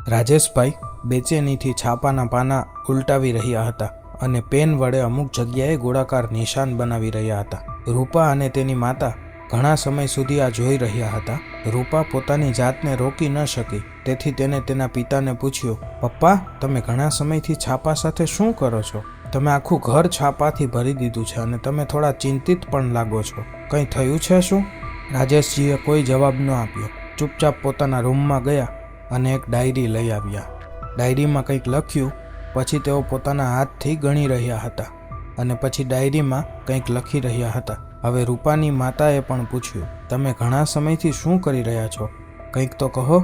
રાજેશભાઈ બેચેનીથી છાપાના પાના ઉલટાવી રહ્યા હતા અને પેન વડે અમુક જગ્યાએ ગોળાકાર નિશાન બનાવી રહ્યા હતા. રૂપા અને તેની માતા ઘણા સમય સુધી આ જોઈ રહ્યા હતા. રૂપા પોતાની જાતને રોકી ન શકી, તેથી તેને તેના પિતાને પૂછ્યું, પપ્પા, તમે ઘણા સમયથી છાપા સાથે શું કરો છો? તમે આખું ઘર છાપાથી ભરી દીધું છે અને તમે થોડા ચિંતિત પણ લાગો છો. કંઈ થયું છે શું? રાજેશજીએ કોઈ જવાબ ન આપ્યો. ચૂપચાપ પોતાના રૂમમાં ગયા અને એક ડાયરી લઈ આવ્યા. ડાયરીમાં કંઈક લખ્યું. પછી તેઓ પોતાના હાથથી ગણી રહ્યા હતા અને પછી ડાયરીમાં કંઈક લખી રહ્યા હતા. હવે રૂપાની માતાએ પણ પૂછ્યું, તમે ઘણા સમયથી શું કરી રહ્યા છો? કંઈક તો કહો.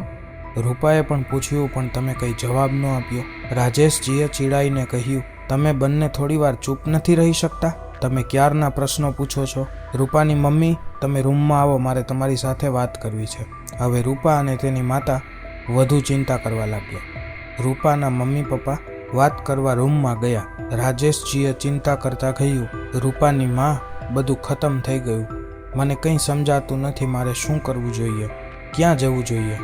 રૂપાએ પણ પૂછ્યું, પણ તમે કંઈ જવાબ ન આપ્યો. રાજેશજીએ ચીડાઈને કહ્યું, તમે બંને થોડીવાર ચૂપ નથી રહી શકતા? તમે ક્યારના પ્રશ્નો પૂછો છો? રૂપાની મમ્મી, તમે રૂમમાં આવો, મારે તમારી સાથે વાત કરવી છે. હવે રૂપા અને તેની માતા વધુ ચિંતા કરવા લાગ્યા. રૂપાના મમ્મી પપ્પા વાત કરવા રૂમમાં ગયા. રાજેશજીએ ચિંતા કરતા કહ્યું, રૂપાની માં, બધું ખતમ થઈ ગયું. મને કંઈ સમજાતું નથી. મારે શું કરવું જોઈએ? ક્યાં જવું જોઈએ?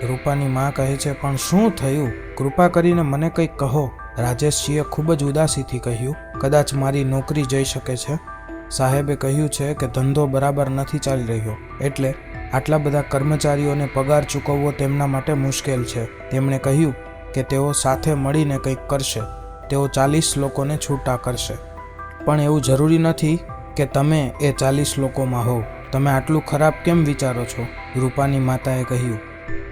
રૂપાની માં કહે છે, પણ શું થયું? કૃપા કરીને મને કંઈક કહો. રાજેશજીએ ખૂબ જ ઉદાસીથી કહ્યું, કદાચ મારી નોકરી જઈ શકે છે. સાહેબે કહ્યું છે કે ધંધો બરાબર નથી ચાલી રહ્યો, એટલે આટલા બધા કર્મચારીઓને પગાર ચૂકવવો તેમના માટે મુશ્કેલ છે. તેમણે કહ્યું કે તેઓ સાથે મળીને કંઈક કરશે. તેઓ 40 લોકોને છૂટા કરશે. પણ એવું જરૂરી નથી કે તમે એ 40 લોકોમાં હોવ. તમે આટલું ખરાબ કેમ વિચારો છો? રૂપાની માતાએ કહ્યું.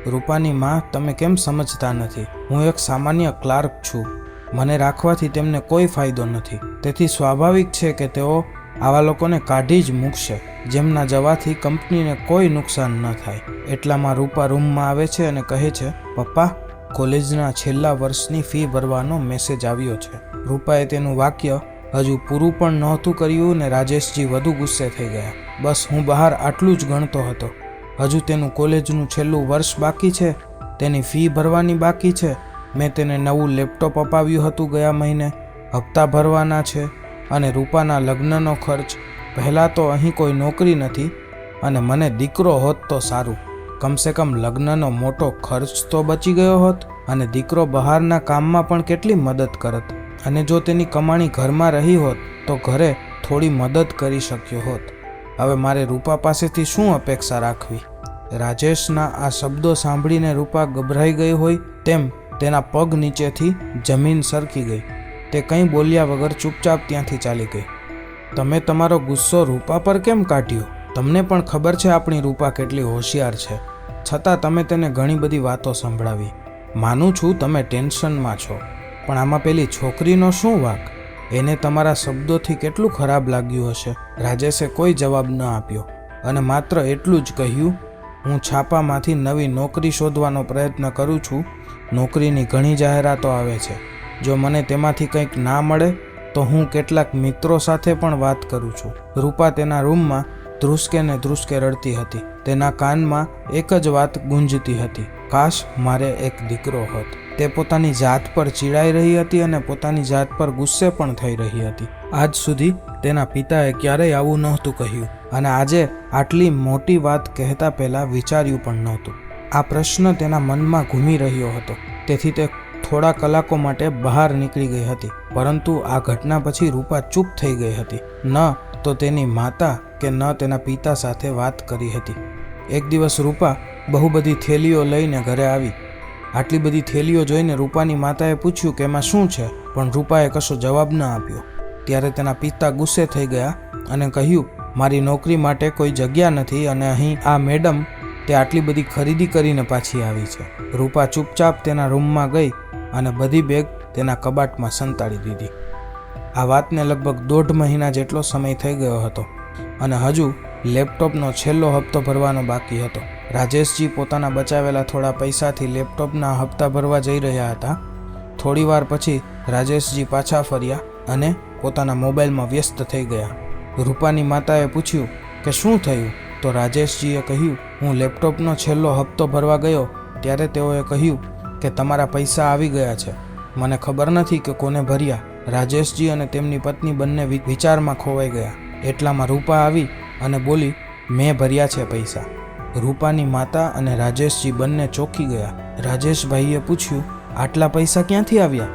રૂપાની માં, તમે કેમ સમજતા નથી? હું એક સામાન્ય ક્લાર્ક છું. મને રાખવાથી તેમને કોઈ ફાયદો નથી. તેથી સ્વાભાવિક છે કે તેઓ આવા લોકોને કાઢી જ મૂકશે, જેમના જવાથી કંપનીને કોઈ નુકસાન ન થાય. એટલામાં રૂપા રૂમમાં આવે છે અને કહે છે, પપ્પા, કોલેજના છેલ્લા વર્ષની ફી ભરવાનો મેસેજ આવ્યો છે. રૂપાએ તેનું વાક્ય હજુ પૂરું પણ નહોતું કર્યું ને રાજેશજી વધુ ગુસ્સે થઈ ગયા. બસ, હું બહાર આટલું જ ગણતો હતો. હજુ તેનું કોલેજનું છેલ્લું વર્ષ બાકી છે. તેની ફી ભરવાની બાકી છે. મેં તેને નવું લેપટોપ અપાવ્યું હતું ગયા મહિને. હપ્તા ભરવાના છે અને રૂપાના લગ્નનો ખર્ચ. પહેલાં તો અહીં કોઈ નોકરી નથી અને મને દીકરો હોત તો સારું. કમસે કમ લગ્નનો મોટો ખર્ચ તો બચી ગયો હોત અને દીકરો બહારના કામમાં પણ કેટલી મદદ કરત. અને જો તેની કમાણી ઘરમાં રહી હોત તો ઘરે થોડી મદદ કરી શક્યો હોત. હવે મારે રૂપા પાસેથી શું અપેક્ષા રાખવી? રાજેશના આ શબ્દો સાંભળીને રૂપા ગભરાઈ ગઈ હોય તેમ તેના પગ નીચેથી જમીન સરકી ગઈ. તે કંઈ બોલ્યા વગર ચૂપચાપ ત્યાંથી ચાલી ગઈ. તમે તમારો ગુસ્સો રૂપા પર કેમ કાઢ્યો? તમને પણ ખબર છે આપણી રૂપા કેટલી હોશિયાર છે, છતાં તમે તેને ઘણી બધી વાતો સંભળાવી. માનું છું તમે ટેન્શનમાં છો, પણ આમાં પેલી છોકરીનો શું વાંક? એને તમારા શબ્દોથી કેટલું ખરાબ લાગ્યું હશે. રાજેશે કોઈ જવાબ ન આપ્યો અને માત્ર એટલું જ કહ્યું, હું છાપામાંથી નવી નોકરી શોધવાનો પ્રયત્ન કરું છું. નોકરીની ઘણી જાહેરાતો આવે છે. જો મને તેમાંથી કંઈક ના મળે તો હું કેટલાક મિત્રો સાથે પણ વાત કરું છું. રૂપા તેના રૂમમાં ધ્રુસકે ને ધ્રુસકે રડતી હતી. તેના કાનમાં એક જ વાત ગુંજતી હતી, કાશ મારે એક દીકરો હોત. તે પોતાની જાત પર ચીડાઈ રહી હતી અને પોતાની જાત પર ગુસ્સે પણ થઈ રહી હતી. આજ સુધી તેના પિતાએ ક્યારેય આવું નહોતું કહ્યું અને આજે આટલી મોટી વાત કહેતા પહેલાં વિચાર્યું પણ નહોતું. આ પ્રશ્ન તેના મનમાં ઘૂમી રહ્યો હતો. તેથી તે થોડા કલાકો માટે બહાર નીકળી ગઈ હતી. પરંતુ આ ઘટના પછી રૂપા ચૂપ થઈ ગઈ હતી. ન તો તેની માતા કે ન તેના પિતા સાથે વાત કરી હતી. એક દિવસ રૂપા બહુ બધી થેલીઓ લઈને ઘરે આવી. આટલી બધી થેલીઓ જોઈને રૂપાની માતાએ પૂછ્યું કે એમાં શું છે, પણ રૂપાએ કશો જવાબ ન આપ્યો. ત્યારે તેના પિતા ગુસ્સે થઈ ગયા અને કહ્યું, મારી નોકરી માટે કોઈ જગ્યા નથી અને અહીં આ મેડમ તે આટલી બધી ખરીદી કરીને પાછી આવી છે. રૂપા ચૂપચાપ તેના રૂમમાં ગઈ અને બધી બેગ તેના કબાટમાં સંતાડી દીધી. આ વાતને લગભગ 1.5 મહિના જેટલો સમય થઈ ગયો હતો અને હજુ લેપટોપનો છેલ્લો હપ્તો ભરવાનો બાકી હતો. રાજેશજી પોતાના બચાવેલા થોડા પૈસાથી લેપટોપના હપ્તા ભરવા જઈ રહ્યા હતા. થોડી વાર પછી રાજેશજી પાછા ફર્યા અને પોતાના મોબાઈલમાં વ્યસ્ત થઈ ગયા. રૂપાની માતાએ પૂછ્યું કે શું થયું? તો રાજેશજીએ કહ્યું, હું લેપટોપનો છેલ્લો હપ્તો ભરવા ગયો ત્યારે તેઓએ કહ્યું કે તમારા પૈસા આવી ગયા છે. મને ખબર નથી કે કોને ભર્યા. રાજેશજી અને તેમની પત્ની બંને વિચારમાં ખોવાઈ ગયા. એટલામાં રૂપા આવી અને બોલી, મેં ભર્યા છે પૈસા. રૂપાની માતા અને રાજેશજી બંને ચોંકી ગયા રાજેશભાઈએ પૂછ્યું, આટલા પૈસા ક્યાંથી આવ્યા?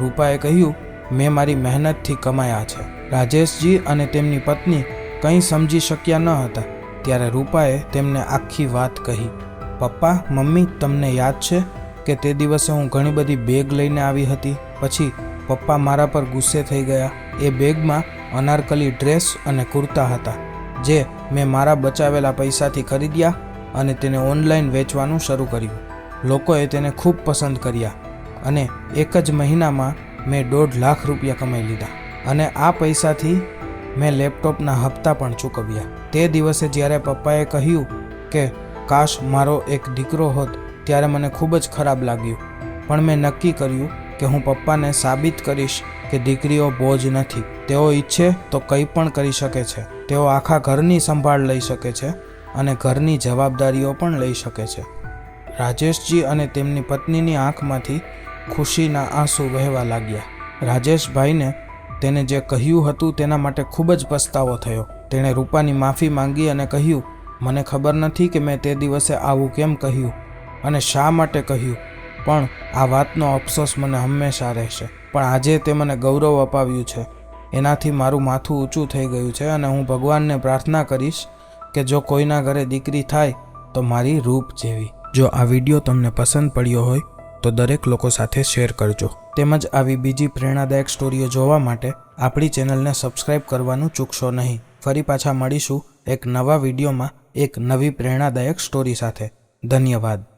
રૂપાએ કહ્યું, મેં મારી મહેનતથી કમાયા છે. રાજેશજી અને તેમની પત્ની કંઈ સમજી શક્યા ન હતા. ત્યારે રૂપાએ તેમને આખી વાત કહી. પપ્પા, મમ્મી, તમને યાદ છે કે તે દિવસે હું ઘણી બધી બેગ લઈને આવી હતી? પછી પપ્પા મારા પર ગુસ્સે થઈ ગયા. એ બેગમાં અનારકલી ડ્રેસ અને કુર્તા હતા, જે મેં મારા બચાવેલા પૈસાથી ખરીદ્યા અને તેને ઓનલાઈન વેચવાનું શરૂ કર્યું. લોકોએ તેને ખૂબ પસંદ કર્યા અને એક જ મહિનામાં મેં 1.5 લાખ રૂપિયા કમાઈ લીધા અને આ પૈસાથી મેં લેપટોપના હપ્તા પણ ચૂકવ્યા. તે દિવસે જ્યારે પપ્પાએ કહ્યું કે કાશ મારો એક દીકરો હોત, ત્યારે મને ખૂબ જ ખરાબ લાગ્યું. પણ મેં નક્કી કર્યું કે હું પપ્પાને સાબિત કરીશ કે દીકરીઓ બોજ નથી. તેઓ ઈચ્છે તો કંઈ પણ કરી શકે છે. તેઓ આખા ઘરની સંભાળ લઈ શકે છે અને ઘરની જવાબદારીઓ પણ લઈ શકે છે. રાજેશજી અને તેમની પત્નીની આંખમાંથી ખુશીના આંસુ વહેવા લાગ્યા. રાજેશભાઈને તેને જે કહ્યું હતું તેના માટે ખૂબ જ પસ્તાવો થયો. તેણે રૂપાની માફી માંગી અને કહ્યું, મને ખબર નથી કે મેં તે દિવસે આવું કેમ કહ્યું અને શા માટે કહ્યું, પણ આ વાતનો અફસોસ મને હંમેશા રહેશે. પણ આજે તે મને ગૌરવ અપાવ્યું છે. એનાથી મારું માથું ઊંચું થઈ ગયું છે અને હું ભગવાનને પ્રાર્થના કરીશ કે જો કોઈના ઘરે દીકરી થાય તો મારી રૂપ જેવી. જો આ વિડીયો તમને પસંદ પડ્યો હોય તો દરેક લોકો સાથે શેર કરજો. તેમજ આવી બીજી પ્રેરણાદાયક સ્ટોરીઓ જોવા માટે આપણી ચેનલને સબસ્ક્રાઈબ કરવાનું ચૂકશો નહીં. ફરી પાછા મળીશું એક નવા વિડીયોમાં એક નવી પ્રેરણાદાયક સ્ટોરી સાથે. ધન્યવાદ.